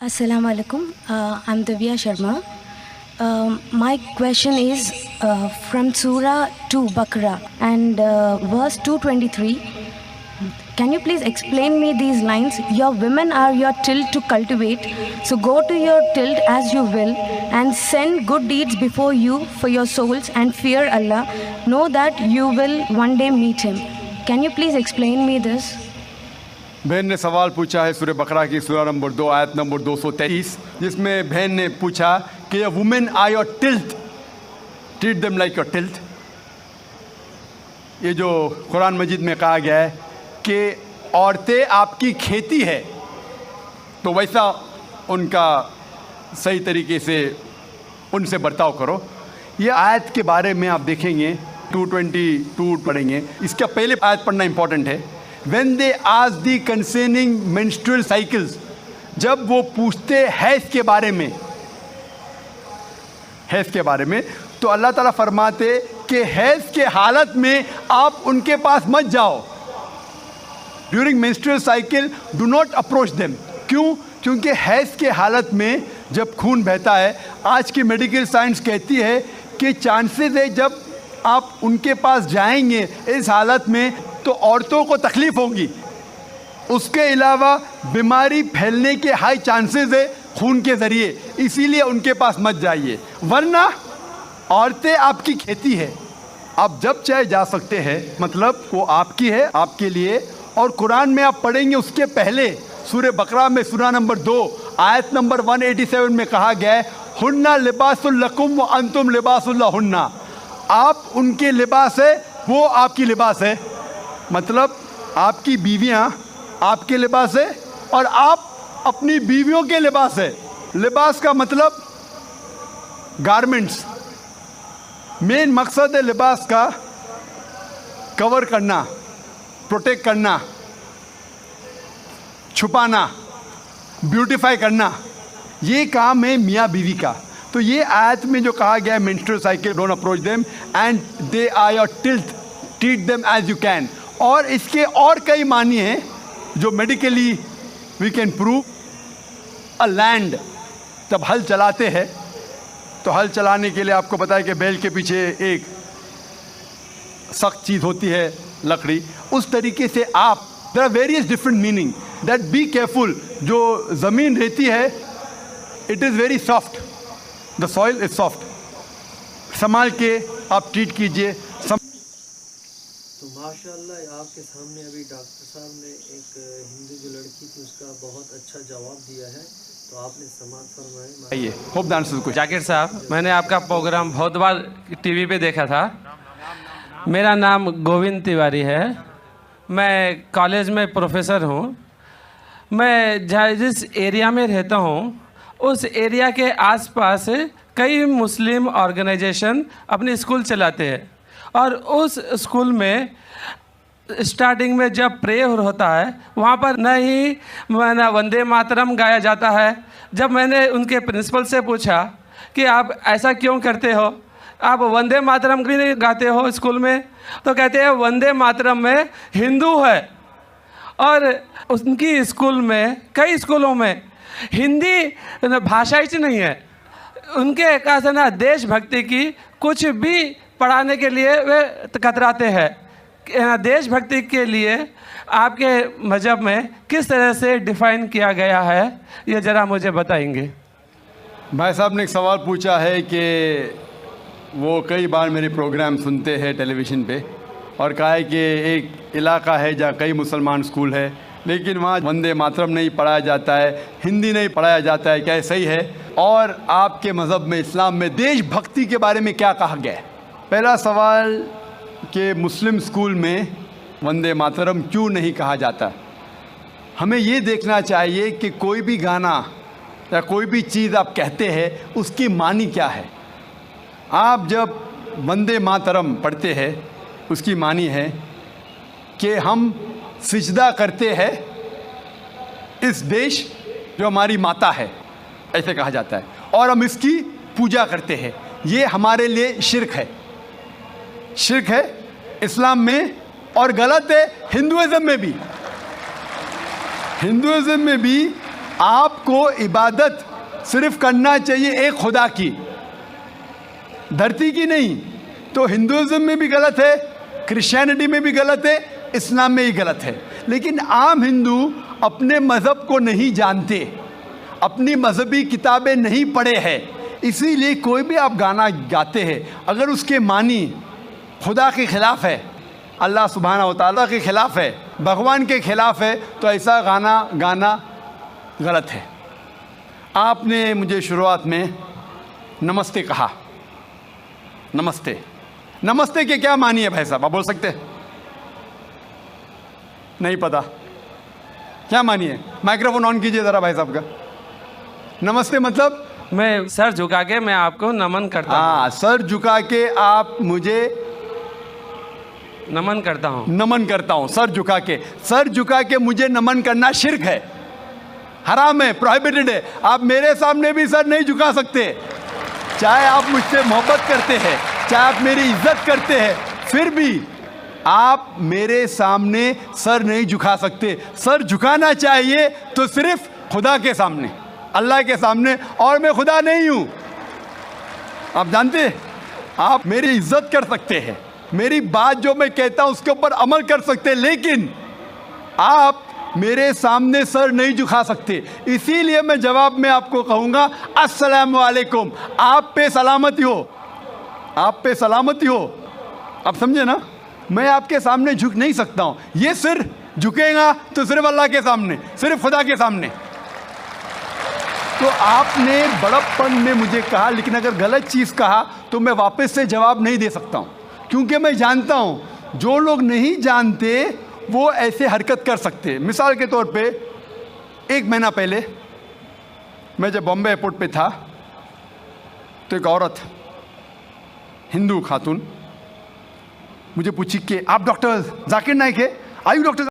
Assalamu alaikum. I'm Divya Sharma. My question is from Surah 2 Baqarah and verse 223. Can you please explain me these lines? Your women are your tilth to cultivate, so go to your tilth as you will, and send good deeds before you for your souls, and fear Allah. Know that you will one day meet Him. Can you please explain me this? बहन ने सवाल पूछा है सूरह बकरा की सूरह number 2 आयत नंबर 223, जिसमें बहन ने पूछा कि women are your tilth, treat them like your tilth. ये जो कुरान मजीद में कहा गया है कि औरतें आपकी खेती है, तो वैसा उनका सही तरीके से उनसे बर्ताव करो। ये आयत के बारे में आप देखेंगे 222 पढ़ेंगे, इसका पहले आयत पढ़ना इंपॉर्टेंट है। When they ask the concerning menstrual cycles, जब वो पूछते हैज़ के बारे में, तो अल्लाह ताला फरमाते कि हैज़ के हालत में आप उनके पास मत जाओ। During menstrual cycle do not approach them. क्यों? क्योंकि हैज़ के हालत में जब खून बहता है, आज की मेडिकल साइंस कहती है कि चांसेस है जब आप उनके पास जाएंगे इस हालत में तो औरतों को तकलीफ़ होगी। उसके अलावा बीमारी फैलने के हाई चांसेस है खून के ज़रिए, इसीलिए उनके पास मत जाइए, वरना औरतें आपकी खेती है, आप जब चाहे जा सकते हैं, मतलब वो आपकी है, आपके लिए। और कुरान में आप पढ़ेंगे उसके पहले सूरह बकरा में सूरह नंबर 2 आयत नंबर 187 में कहा गया है, हुन्ना लिबासुल लकुम व अंतुम लिबासुल लहुन्ना। आप उनके लिबास है, वो आपकी लिबास है। मतलब आपकी बीवियां आपके लिबास है और आप अपनी बीवियों के लिबास है। लिबास का मतलब गारमेंट्स। मेन मकसद है लिबास का कवर करना, प्रोटेक्ट करना, छुपाना, ब्यूटीफाई करना, ये काम है मियाँ बीवी का। तो ये आयत में जो कहा गया है menstrual cycle don't approach them and they are your tilth, treat them as you can. और इसके और कई मानी हैं जो medically we can prove. A land, जब हल चलाते हैं तो हल चलाने के लिए आपको पता है कि बैल के पीछे एक सख्त चीज़ होती है, लकड़ी। उस तरीके से आप, there are various different meaning that be careful. जो ज़मीन रहती है it is very soft, the soil is soft, संभाल के आप ट्रीट कीजिए। तो माशाल्लाह आपके सामने अभी डॉक्टर साहब ने एक हिंदू जो लड़की थी उसका बहुत अच्छा जवाब दिया है, तो आपने समाप्त फरमाए। आइए, होप द आंसर कुछ। जाकिर साहब, मैंने आपका प्रोग्राम बहुत बार टीवी पे देखा था। मेरा नाम गोविंद तिवारी है, मैं कॉलेज में प्रोफेसर हूँ। मैं जिस एरिया में रहता हूँ उस एरिया के आसपास कई मुस्लिम ऑर्गेनाइजेशन अपने स्कूल चलाते हैं, और उस स्कूल में स्टार्टिंग में जब प्रेयर होता है वहाँ पर न ही वंदे मातरम गाया जाता है। जब मैंने उनके प्रिंसिपल से पूछा कि आप ऐसा क्यों करते हो, आप वंदे मातरम क्यों नहीं गाते हो स्कूल में, तो कहते हैं वंदे मातरम में हिंदू है। और उनकी स्कूल में, कई स्कूलों में हिंदी भाषा ही नहीं है। उनके कहा ना देशभक्ति की कुछ भी पढ़ाने के लिए वे कतराते हैं। देशभक्ति के लिए आपके मजहब में किस तरह से डिफ़ाइन किया गया है, ये ज़रा मुझे बताएंगे। भाई साहब ने एक सवाल पूछा है कि वो कई बार मेरे प्रोग्राम सुनते हैं टेलीविज़न पे, और कहा है कि एक इलाका है जहाँ कई मुसलमान स्कूल है लेकिन वहाँ वंदे मातरम नहीं पढ़ाया जाता है, हिंदी नहीं पढ़ाया जाता है, क्या सही है? और आपके मज़हब में, इस्लाम में देशभक्ति के बारे में क्या कहा गया है? पहला सवाल कि मुस्लिम स्कूल में वंदे मातरम क्यों नहीं कहा जाता। हमें ये देखना चाहिए कि कोई भी गाना या कोई भी चीज़ आप कहते हैं उसकी मानी क्या है। आप जब वंदे मातरम पढ़ते हैं उसकी मानी है कि हम सिजदा करते हैं इस देश जो हमारी माता है, ऐसे कहा जाता है, और हम इसकी पूजा करते हैं। ये हमारे लिए शिर्क है, शिर्क है इस्लाम में, और गलत है हिंदुइज़्म में भी। हिंदुइज़्म में भी आपको इबादत सिर्फ करना चाहिए एक खुदा की, धरती की नहीं। तो हिंदुइज्म में भी गलत है, क्रिश्चियनिटी में भी गलत है, इस्लाम में ही गलत है। लेकिन आम हिंदू अपने मज़हब को नहीं जानते, अपनी मजहबी किताबें नहीं पढ़े हैं, इसीलिए कोई भी आप गाना गाते हैं अगर उसके मानी खुदा के ख़िलाफ़ है, अल्लाह सुब्हाना व तआला के ख़िलाफ़ है, भगवान के ख़िलाफ़ है, तो ऐसा गाना गाना गलत है। आपने मुझे शुरुआत में नमस्ते कहा। नमस्ते, नमस्ते के क्या मानी है भाई साहब, आप बोल सकते हैं? नहीं पता क्या मानी है? माइक्रोफोन ऑन कीजिए ज़रा भाई साहब का। नमस्ते मतलब मैं सर झुका के मैं आपको नमन करता हूँ। हाँ, सर झुका के आप मुझे नमन करता हूँ। नमन करता हूँ, सर झुका के। सर झुका के मुझे नमन करना शिर्क है, हराम है, प्रोहिबिटेड है। आप मेरे सामने भी सर नहीं झुका सकते, चाहे आप मुझसे मोहब्बत करते हैं, चाहे आप मेरी इज्जत करते हैं, फिर भी आप मेरे सामने सर नहीं झुका सकते। सर झुकाना चाहिए तो सिर्फ खुदा के सामने, अल्लाह के सामने, और मैं खुदा नहीं हूँ। आप जानते हैं, आप मेरी इज्जत कर सकते हैं, मेरी बात जो मैं कहता हूँ उसके ऊपर अमल कर सकते हैं, लेकिन आप मेरे सामने सर नहीं झुका सकते। इसीलिए मैं जवाब में आपको कहूँगा अस्सलामु अलैकुम, आप पे सलामती हो, आप पे सलामती हो। आप समझे ना? मैं आपके सामने झुक नहीं सकता हूँ। ये सिर झुकेगा तो सिर्फ अल्लाह के सामने, सिर्फ खुदा के सामने। तो आपने बड़प्पन में मुझे कहा, लेकिन अगर गलत चीज़ कहा तो मैं वापस से जवाब नहीं दे सकता हूँ, क्योंकि मैं जानता हूँ जो लोग नहीं जानते वो ऐसे हरकत कर सकते हैं। मिसाल के तौर पे 1 महीना पहले मैं जब बॉम्बे एयरपोर्ट पे था तो एक औरत, हिंदू खातून, मुझे पूछी कि आप डॉक्टर जाकिर नाइक है? आयु डॉक्टर